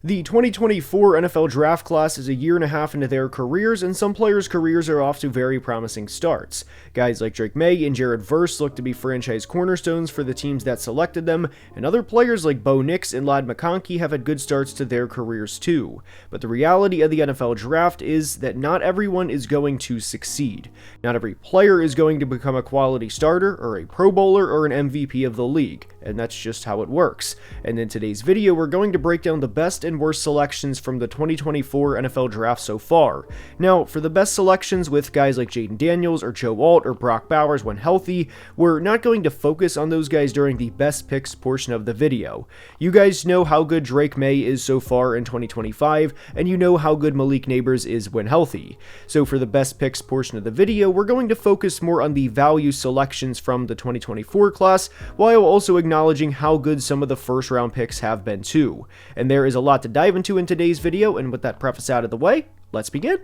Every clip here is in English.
The 2024 NFL draft class is a year and a half into their careers, and some players' careers are off to very promising starts. Guys like Drake Maye and Jared Verse look to be franchise cornerstones for the teams that selected them, and other players like Bo Nix and Ladd McConkey have had good starts to their careers too. But the reality of the NFL draft is that not everyone is going to succeed. Not every player is going to become a quality starter, or a Pro Bowler, or an MVP of the league, and that's just how it works. And in today's video, we're going to break down the best and worst selections from the 2024 NFL draft so far. Now, for the best selections with guys like Jaden Daniels or Joe Alt or Brock Bowers when healthy, we're not going to focus on those guys during the best picks portion of the video. You guys know how good Drake Maye is so far in 2025, and you know how good Malik Neighbors is when healthy. So for the best picks portion of the video, we're going to focus more on the value selections from the 2024 class, while also acknowledging how good some of the first round picks have been too. And there is a lot to dive into in today's video, and with that preface out of the way, let's begin.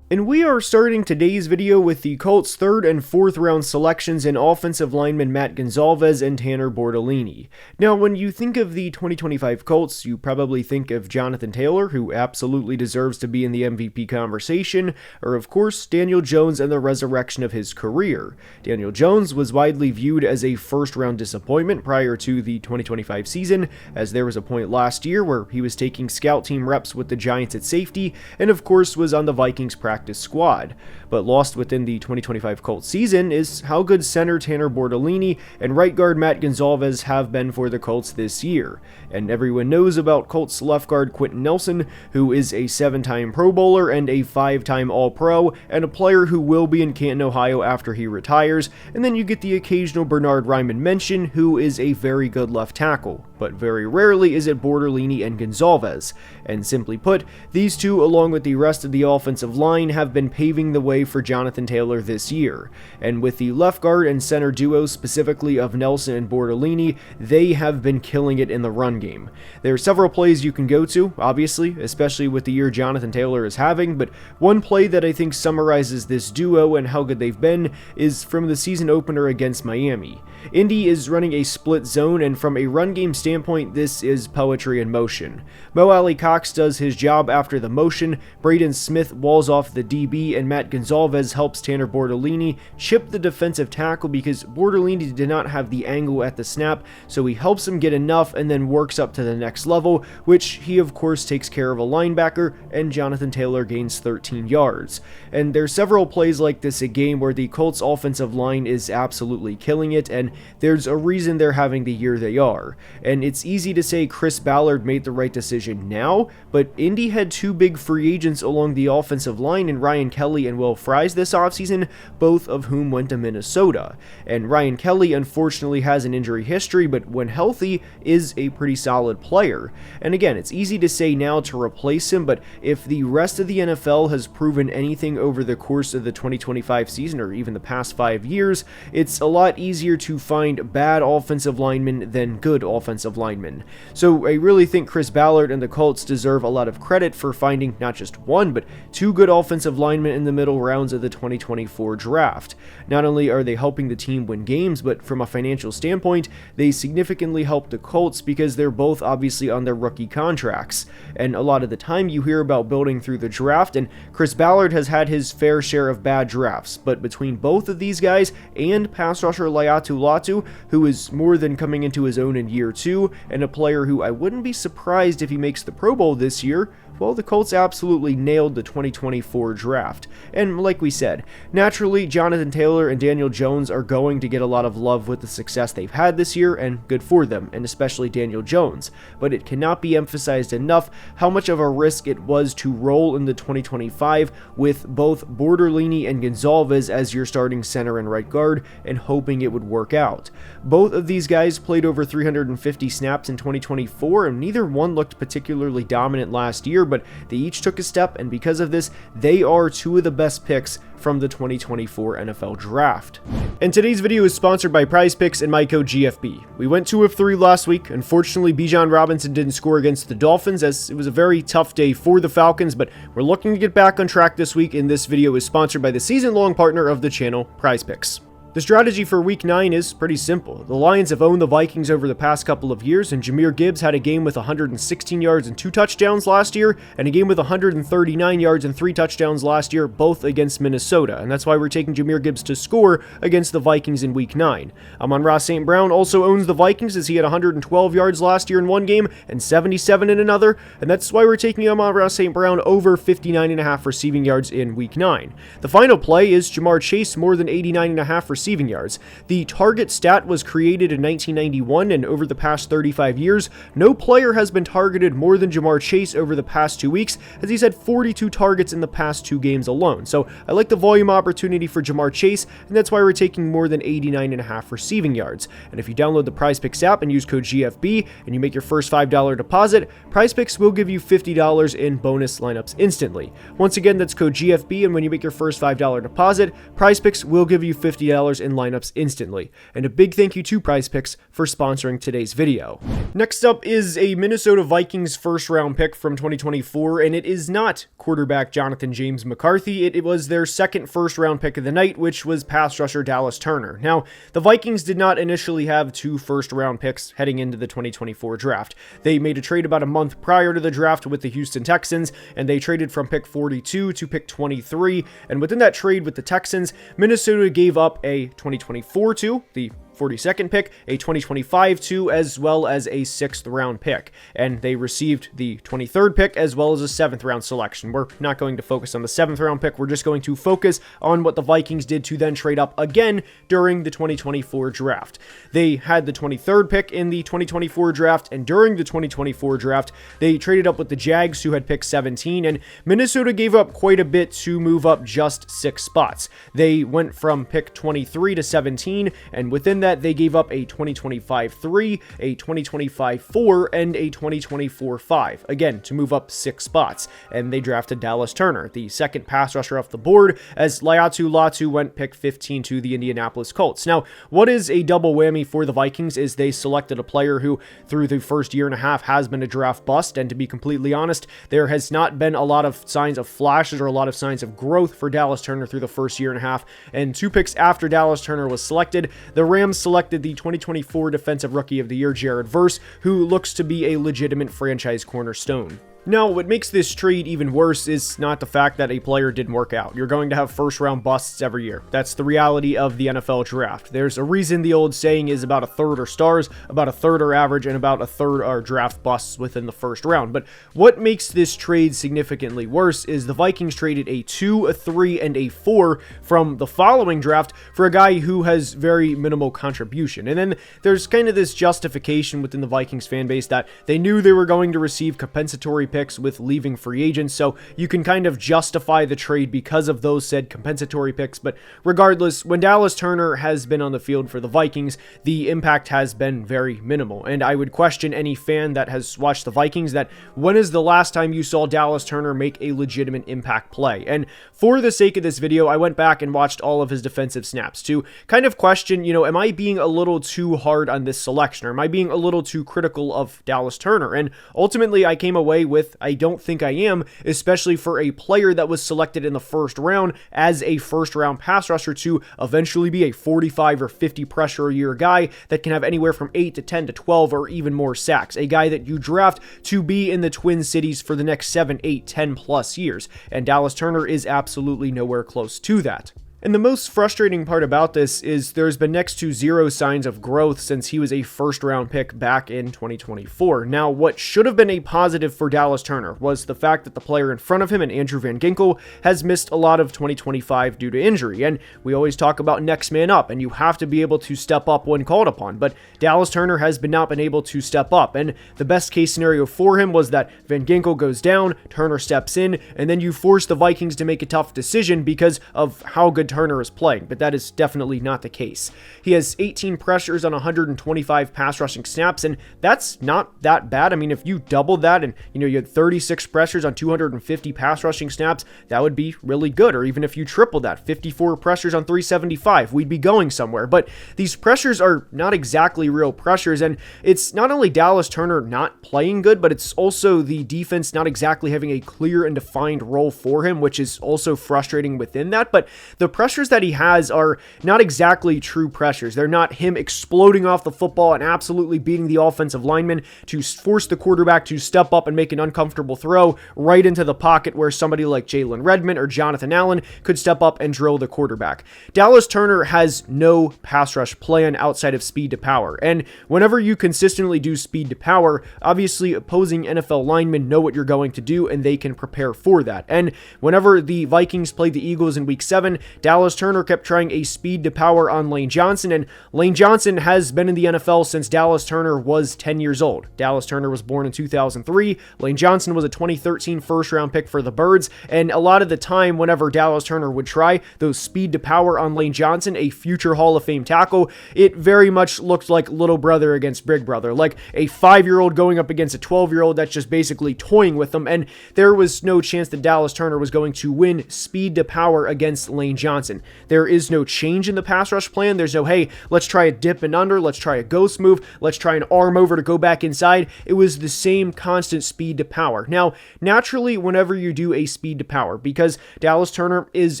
And we are starting today's video with the Colts' 3rd and 4th round selections in offensive lineman Matt Gonzalez and Tanner Bortolini. Now, when you think of the 2025 Colts, you probably think of Jonathan Taylor, who absolutely deserves to be in the MVP conversation, or of course, Daniel Jones and the resurrection of his career. Daniel Jones was widely viewed as a first-round disappointment prior to the 2025 season, as there was a point last year where he was taking scout team reps with the Giants at safety, and of course was on the Vikings practice squad. But lost within the 2025 Colts season is how good center Tanner Bortolini and right guard Matt Gonzalez have been for the Colts this year. And everyone knows about Colts left guard Quentin Nelson, who is a 7-time Pro Bowler and a 5-time All-Pro, and a player who will be in Canton, Ohio after he retires. And then you get the occasional Bernhard Raimann mention, who is a very good left tackle. But very rarely is it Bortolini and Gonzalez. And simply put, these two, along with the rest of the offensive line, have been paving the way for Jonathan Taylor this year. And with the left guard and center duo specifically of Nelson and Bortolini, they have been killing it in the run game. There are several plays you can go to, obviously, especially with the year Jonathan Taylor is having, but one play that I think summarizes this duo and how good they've been is from the season opener against Miami. Indy is running a split zone, and from a run game standpoint, this is poetry in motion. Mo Alley Cox does his job after the motion, Braden Smith walls off the DB, and Matt Gonzalez helps Tanner Bortolini chip the defensive tackle because Bortolini did not have the angle at the snap, so he helps him get enough and then works up to the next level, which he of course takes care of a linebacker, and Jonathan Taylor gains 13 yards. And there's several plays like this a game where the Colts offensive line is absolutely killing it, and there's a reason they're having the year they are. And it's easy to say Chris Ballard made the right decision now, but Indy had 2 big free agents along the offensive line in Ryan Kelly and Will Fries this offseason, both of whom went to Minnesota. And Ryan Kelly unfortunately has an injury history, but when healthy is a pretty solid player. And again, it's easy to say now to replace him, but if the rest of the NFL has proven anything over the course of the 2025 season or even the past 5 years, it's a lot easier to find bad offensive linemen than good offensive linemen. So I really think Chris Ballard and the Colts deserve a lot of credit for finding not just 1, but 2 good offensive linemen in the middle rounds of the 2024 draft. Not only are they helping the team win games, but from a financial standpoint, they significantly help the Colts because they're both obviously on their rookie contracts. And a lot of the time you hear about building through the draft, and Chris Ballard has had his fair share of bad drafts, but between both of these guys and pass rusher Laiatu Latu, who is more than coming into his own in year 2, and a player who I wouldn't be surprised if he makes the Pro Bowl this year, well, the Colts absolutely nailed the 2024 draft. And like we said, naturally, Jonathan Taylor and Daniel Jones are going to get a lot of love with the success they've had this year, and good for them, and especially Daniel Jones. But it cannot be emphasized enough how much of a risk it was to roll in the 2025 with both Bortolini and Gonzalez as your starting center and right guard, and hoping it would work out. Both of these guys played over 350 snaps in 2024, and neither one looked particularly dominant last year, but they each took a step, and because of this, they are 2 of the best picks from the 2024 NFL Draft. And today's video is sponsored by PrizePicks and my code GFB. We went 2 of 3 last week. Unfortunately, Bijan Robinson didn't score against the Dolphins as it was a very tough day for the Falcons, but we're looking to get back on track this week, and this video is sponsored by the season-long partner of the channel, PrizePicks. The strategy for Week 9 is pretty simple. The Lions have owned the Vikings over the past couple of years, and Jahmyr Gibbs had a game with 116 yards and 2 touchdowns last year, and a game with 139 yards and 3 touchdowns last year, both against Minnesota, and that's why we're taking Jahmyr Gibbs to score against the Vikings in Week 9. Amon-Ra St. Brown also owns the Vikings, as he had 112 yards last year in one game and 77 in another, and that's why we're taking Amon-Ra St. Brown over 59.5 receiving yards in Week 9. The final play is Ja'Marr Chase more than 89.5 receiving yards. The target stat was created in 1991, and over the past 35 years, no player has been targeted more than Ja'Marr Chase over the past 2 weeks, as he's had 42 targets in the past 2 games alone. So I like the volume opportunity for Ja'Marr Chase, and that's why we're taking more than 89.5 receiving yards. And if you download the PrizePicks app and use code GFB, and you make your first $5 deposit, PrizePicks will give you $50 in bonus lineups instantly. Once again, that's code GFB, and when you make your first $5 deposit, PrizePicks will give you $50 in lineups instantly. And a big thank you to PrizePicks for sponsoring today's video. Next up is a Minnesota Vikings first round pick from 2024, and it is not quarterback Jonathan James McCarthy. It was their second first round pick of the night, which was pass rusher Dallas Turner. Now, the Vikings did not initially have 2 first round picks heading into the 2024 draft. They made a trade about a month prior to the draft with the Houston Texans, and they traded from pick 42 to pick 23, and within that trade with the Texans, Minnesota gave up a 2024 to the 42nd pick, a 2025 2, as well as a 6th round pick. And they received the 23rd pick as well as a 7th round selection. We're not going to focus on the 7th round pick. We're just going to focus on what the Vikings did to then trade up again during the 2024 draft. They had the 23rd pick in the 2024 draft, and during the 2024 draft, they traded up with the Jags, who had pick 17, and Minnesota gave up quite a bit to move up just 6 spots. They went from pick 23 to 17, and within that, they gave up a 2025 3, a 2025 4, and a 2024 5, again, to move up 6 spots. And they drafted Dallas Turner, the second pass rusher off the board, as Laiatu Latu went pick 15 to the Indianapolis Colts. Now, what is a double whammy for the Vikings is they selected a player who, through the first year and a half, has been a draft bust, and to be completely honest, there has not been a lot of signs of flashes or a lot of signs of growth for Dallas Turner through the first year and a half. And 2 picks after Dallas Turner was selected, the Rams selected the 2024 Defensive Rookie of the Year, Jared Verse, who looks to be a legitimate franchise cornerstone. Now, what makes this trade even worse is not the fact that a player didn't work out. You're going to have first-round busts every year. That's the reality of the NFL draft. There's a reason the old saying is about a third are stars, about a third are average, and about a third are draft busts within the first round. But what makes this trade significantly worse is the Vikings traded a 2, a 3, and a 4 from the following draft for a guy who has very minimal contribution. And then there's kind of this justification within the Vikings fan base that they knew they were going to receive compensatory picks with leaving free agents, so you can kind of justify the trade because of those said compensatory picks. But regardless, when Dallas Turner has been on the field for the Vikings, the impact has been very minimal, and I would question any fan that has watched the Vikings that when is the last time you saw Dallas Turner make a legitimate impact play? And for the sake of this video, I went back and watched all of his defensive snaps to kind of question, am I being a little too hard on this selection, or am I being a little too critical of Dallas Turner? And ultimately, I came away with I don't think I am, especially for a player that was selected in the first round as a first round pass rusher to eventually be a 45 or 50 pressure a year guy that can have anywhere from 8 to 10 to 12 or even more sacks. A guy that you draft to be in the Twin Cities for the next 7, 8, 10 plus years. And Dallas Turner is absolutely nowhere close to that. And the most frustrating part about this is there's been next to 0 signs of growth since he was a first-round pick back in 2024. Now, what should have been a positive for Dallas Turner was the fact that the player in front of him, and Andrew Van Ginkel, has missed a lot of 2025 due to injury. And we always talk about next man up, and you have to be able to step up when called upon. But Dallas Turner has not been able to step up, and the best case scenario for him was that Van Ginkel goes down, Turner steps in, and then you force the Vikings to make a tough decision because of how good Turner is playing, but that is definitely not the case. He has 18 pressures on 125 pass rushing snaps, and that's not that bad. I mean, if you doubled that and you had 36 pressures on 250 pass rushing snaps, that would be really good. Or even if you tripled that, 54 pressures on 375, we'd be going somewhere. But these pressures are not exactly real pressures, and it's not only Dallas Turner not playing good, but it's also the defense not exactly having a clear and defined role for him, which is also frustrating within that. But the pressures that he has are not exactly true pressures. They're not him exploding off the football and absolutely beating the offensive lineman to force the quarterback to step up and make an uncomfortable throw right into the pocket where somebody like Jalen Redmond or Jonathan Allen could step up and drill the quarterback. Dallas Turner has no pass rush plan outside of speed to power, and whenever you consistently do speed to power, obviously opposing NFL linemen know what you're going to do and they can prepare for that. And whenever the Vikings played the Eagles in week 7, Dallas Turner kept trying a speed to power on Lane Johnson, and Lane Johnson has been in the NFL since Dallas Turner was 10 years old. Dallas Turner was born in 2003. Lane Johnson was a 2013 first round pick for the Birds, and a lot of the time whenever Dallas Turner would try those speed to power on Lane Johnson, a future Hall of Fame tackle, it very much looked like little brother against big brother, like a 5-year-old going up against a 12-year-old that's just basically toying with them, and there was no chance that Dallas Turner was going to win speed to power against Lane Johnson. There is no change in the pass rush plan. There's no, hey, let's try a dip and under, let's try a ghost move, let's try an arm over to go back inside. It was the same constant speed to power. Now, naturally, whenever you do a speed to power, because Dallas Turner is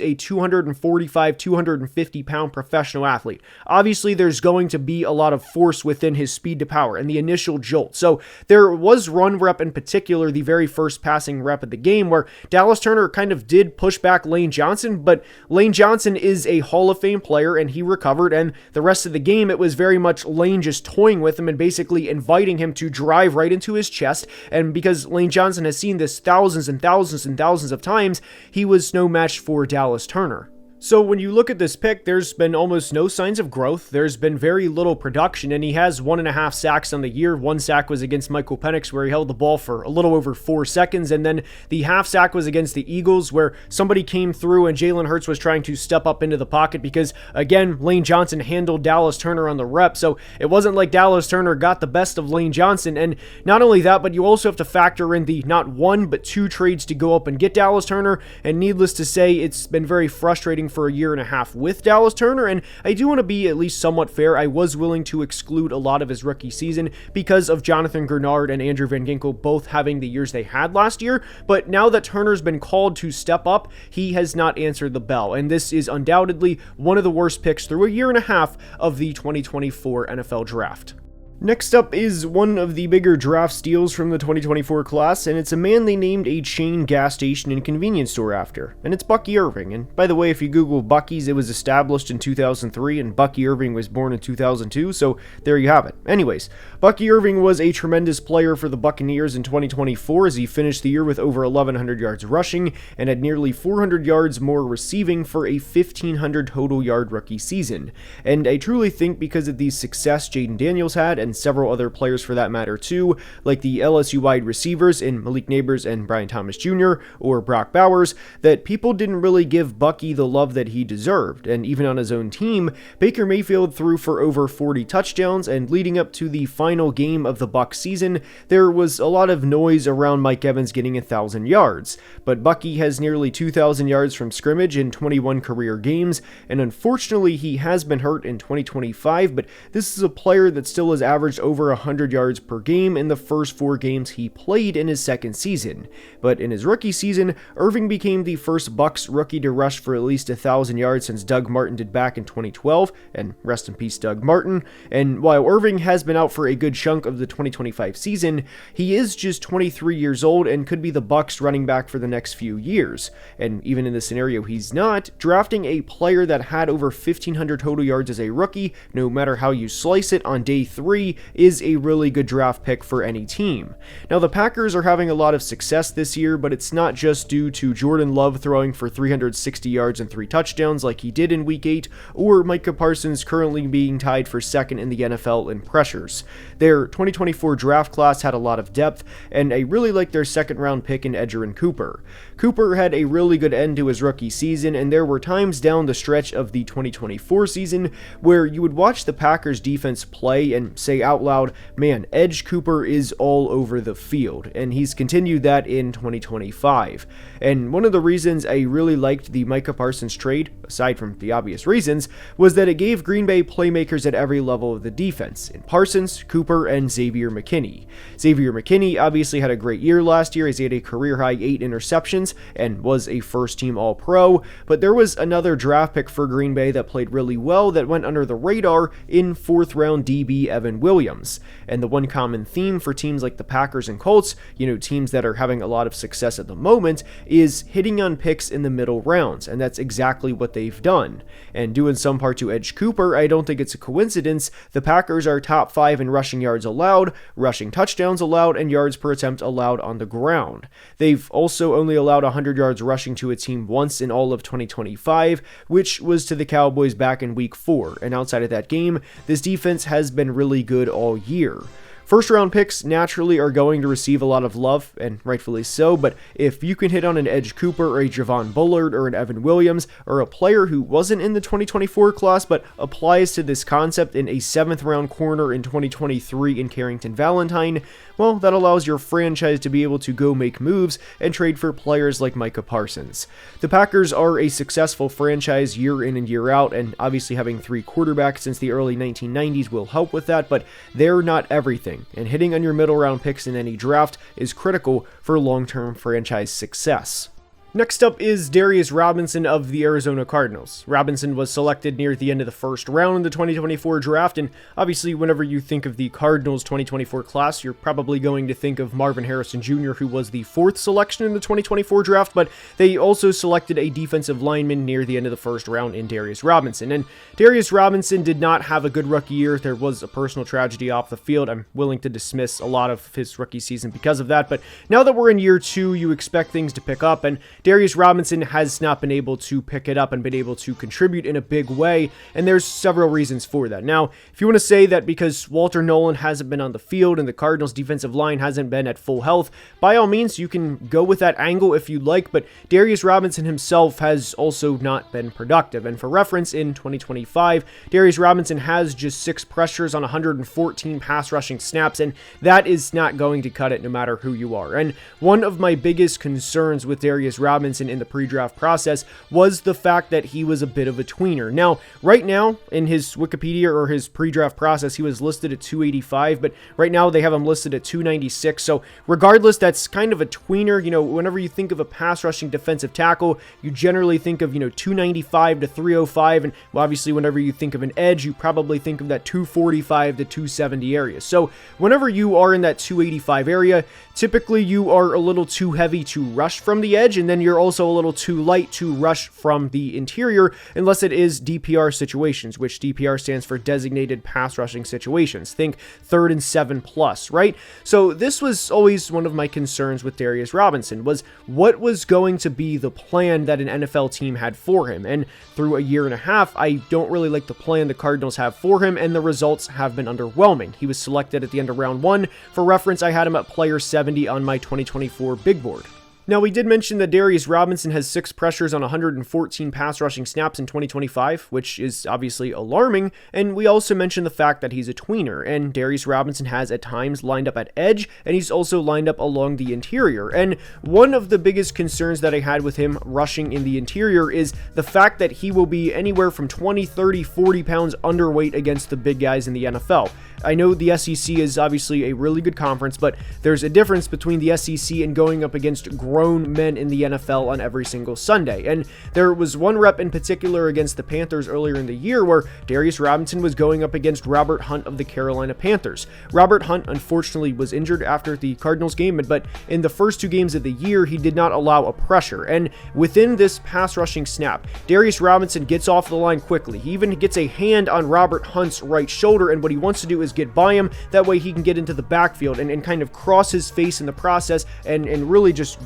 a 245, 250 pound professional athlete, obviously there's going to be a lot of force within his speed to power and the initial jolt. So there was run rep in particular, the very first passing rep of the game, where Dallas Turner kind of did push back Lane Johnson, but Lane Johnson is a Hall of Fame player and he recovered, and the rest of the game it was very much Lane just toying with him and basically inviting him to drive right into his chest. And because Lane Johnson has seen this thousands and thousands and thousands of times, he was no match for Dallas Turner. So when you look at this pick, there's been almost no signs of growth. There's been very little production, and he has 1.5 sacks on the year. 1 sack was against Michael Penix, where he held the ball for a little over 4 seconds, and then the half sack was against the Eagles, where somebody came through and Jalen Hurts was trying to step up into the pocket because, again, Lane Johnson handled Dallas Turner on the rep, so it wasn't like Dallas Turner got the best of Lane Johnson. And not only that, but you also have to factor in the not 1 but 2 trades to go up and get Dallas Turner, and needless to say, it's been very frustrating for a year and a half with Dallas Turner. And I do want to be at least somewhat fair. I was willing to exclude a lot of his rookie season because of Jonathan Grenard and Andrew Van Ginkel both having the years they had last year, but now that Turner's been called to step up, he has not answered the bell, and this is undoubtedly one of the worst picks through a year and a half of the 2024 NFL Draft. Next up is one of the bigger draft steals from the 2024 class, and it's a man they named a chain gas station and convenience store after, and it's Bucky Irving. And by the way, if you Google Buc-ee's, it was established in 2003, and Bucky Irving was born in 2002, so there you have it. Anyways, Bucky Irving was a tremendous player for the Buccaneers in 2024 as he finished the year with over 1,100 yards rushing and had nearly 400 yards more receiving for a 1,500 total yard rookie season. And I truly think because of the success Jaden Daniels had, and several other players for that matter too, like the LSU wide receivers in Malik Neighbors and Brian Thomas Jr. or Brock Bowers, that people didn't really give Bucky the love that he deserved. And even on his own team, Baker Mayfield threw for over 40 touchdowns, and leading up to the final game of the Bucs season, there was a lot of noise around Mike Evans getting 1,000 yards. But Bucky has nearly 2,000 yards from scrimmage in 21 career games, and unfortunately he has been hurt in 2025, but this is a player that still is averaged over 100 yards per game in the first 4 games he played in his second season. But in his rookie season, Irving became the first Bucs rookie to rush for at least 1,000 yards since Doug Martin did back in 2012, and rest in peace Doug Martin. And while Irving has been out for a good chunk of the 2025 season, he is just 23 years old and could be the Bucs running back for the next few years. And even in the scenario he's not, drafting a player that had over 1,500 total yards as a rookie, no matter how you slice it, on day 3 is a really good draft pick for any team. Now, the Packers are having a lot of success this year, but it's not just due to Jordan Love throwing for 360 yards and 3 touchdowns like he did in Week 8, or Micah Parsons currently being tied for second in the NFL in pressures. Their 2024 draft class had a lot of depth, and I really like their second round pick in Edgerrin Cooper. Cooper had a really good end to his rookie season, and there were times down the stretch of the 2024 season where you would watch the Packers defense play and say, say out loud, man, Edge Cooper is all over the field, and he's continued that in 2025. And one of the reasons I really liked the Micah Parsons trade, aside from the obvious reasons, was that it gave Green Bay playmakers at every level of the defense, in Parsons, Cooper, and Xavier McKinney. Xavier McKinney obviously had a great year last year as he had a career-high 8 interceptions and was a first-team All-Pro, but there was another draft pick for Green Bay that played really well that went under the radar in 4th-round DB Evan Williams. And the one common theme for teams like the Packers and Colts, teams that are having a lot of success at the moment, is hitting on picks in the middle rounds, and that's exactly what they've done. And due in some part to Edge Cooper, I don't think it's a coincidence. The Packers are top 5 in rushing yards allowed, rushing touchdowns allowed, and yards per attempt allowed on the ground. They've also only allowed 100 yards rushing to a team once in all of 2025, which was to the Cowboys back in week 4. And outside of that game, this defense has been really good all year. First-round picks naturally are going to receive a lot of love, and rightfully so, but if you can hit on an Edge Cooper or a Javon Bullard or an Evan Williams, or a player who wasn't in the 2024 class but applies to this concept in a 7th-round corner in 2023 in Carrington Valentine, well, that allows your franchise to be able to go make moves and trade for players like Micah Parsons. The Packers are a successful franchise year in and year out, and obviously having 3 quarterbacks since the early 1990s will help with that, but they're not everything. And hitting on your middle round picks in any draft is critical for long-term franchise success. Next up is Darius Robinson of the Arizona Cardinals. Robinson was selected near the end of the first round in the 2024 draft, and obviously whenever you think of the Cardinals 2024 class, you're probably going to think of Marvin Harrison Jr., who was the 4th selection in the 2024 draft, but they also selected a defensive lineman near the end of the first round in Darius Robinson. And Darius Robinson did not have a good rookie year. There was a personal tragedy off the field. I'm willing to dismiss a lot of his rookie season because of that, but now that we're in year 2, you expect things to pick up, and Darius Robinson has not been able to pick it up and been able to contribute in a big way, and there's several reasons for that. Now, if you want to say that because Walter Nolan hasn't been on the field and the Cardinals defensive line hasn't been at full health, by all means, you can go with that angle if you'd like, but Darius Robinson himself has also not been productive. And for reference, in 2025, Darius Robinson has just 6 pressures on 114 pass rushing snaps, and that is not going to cut it no matter who you are. And one of my biggest concerns with Darius Robinson in the pre-draft process was the fact that he was a bit of a tweener. Now, right now, in his Wikipedia or his pre-draft process, he was listed at 285, but right now they have him listed at 296, so regardless, that's kind of a tweener. Whenever you think of a pass rushing defensive tackle, you generally think of, 295 to 305, and obviously whenever you think of an edge, you probably think of that 245 to 270 area. So whenever you are in that 285 area, typically you are a little too heavy to rush from the edge, and then you're also a little too light to rush from the interior, unless it is DPR situations, which DPR stands for designated pass rushing situations. Think 3rd and 7 plus, right? So this was always one of my concerns with Darius Robinson, was what was going to be the plan that an NFL team had for him. And through a year and a half, I don't really like the plan the Cardinals have for him, and the results have been underwhelming. He was selected at the end of round 1. For reference, I had him at player 70 on my 2024 big board. Now, we did mention that Darius Robinson has 6 pressures on 114 pass rushing snaps in 2025, which is obviously alarming, and we also mentioned the fact that he's a tweener, and Darius Robinson has at times lined up at edge, and he's also lined up along the interior. And one of the biggest concerns that I had with him rushing in the interior is the fact that he will be anywhere from 20, 30, 40 pounds underweight against the big guys in the NFL. I know the SEC is obviously a really good conference, but there's a difference between the SEC and going up against grown men in the NFL on every single Sunday. And there was one rep in particular against the Panthers earlier in the year where Darius Robinson was going up against Robert Hunt of the Carolina Panthers. Robert Hunt unfortunately was injured after the Cardinals game, but in the first 2 games of the year, he did not allow a pressure. And within this pass rushing snap, Darius Robinson gets off the line quickly. He even gets a hand on Robert Hunt's right shoulder, and what he wants to do is get by him. That way he can get into the backfield and kind of cross his face in the process and really just,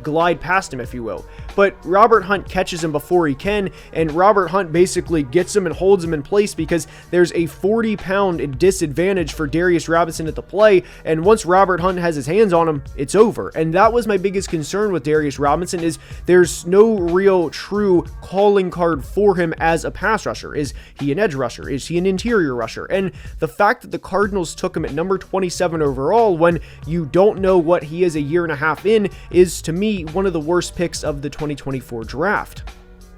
glide past him, if you will. But Robert Hunt catches him before he can, and Robert Hunt basically gets him and holds him in place because there's a 40-pound disadvantage for Darius Robinson at the play, and once Robert Hunt has his hands on him, it's over. And that was my biggest concern with Darius Robinson, is there's no real true calling card for him as a pass rusher. Is he an edge rusher? Is he an interior rusher? And the fact that the Cardinals took him at number 27 overall when you don't know what he is a year and a half in is, to me, one of the worst picks of the 2024 draft.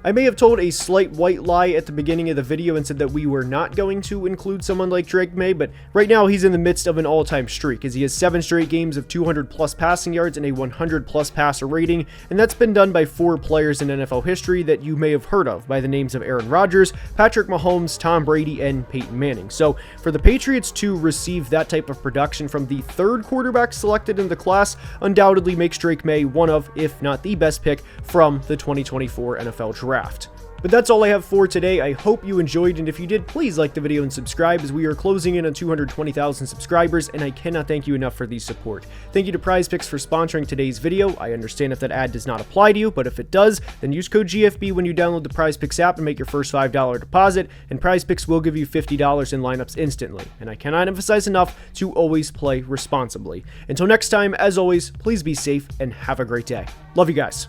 I may have told a slight white lie at the beginning of the video and said that we were not going to include someone like Drake Maye, but right now he's in the midst of an all-time streak, as he has 7 straight games of 200 plus passing yards and a 100 plus passer rating, and that's been done by 4 players in NFL history that you may have heard of by the names of Aaron Rodgers, Patrick Mahomes, Tom Brady, and Peyton Manning. So for the Patriots to receive that type of production from the 3rd quarterback selected in the class undoubtedly makes Drake Maye one of, if not the best pick from the 2024 NFL draft. But that's all I have for today. I hope you enjoyed, and if you did, please like the video and subscribe, as we are closing in on 220,000 subscribers, and I cannot thank you enough for the support. Thank you to PrizePicks for sponsoring today's video. I understand if that ad does not apply to you, but if it does, then use code GFB when you download the PrizePicks app and make your first $5 deposit, and PrizePicks will give you $50 in lineups instantly. And I cannot emphasize enough to always play responsibly. Until next time, as always, please be safe and have a great day. Love you guys.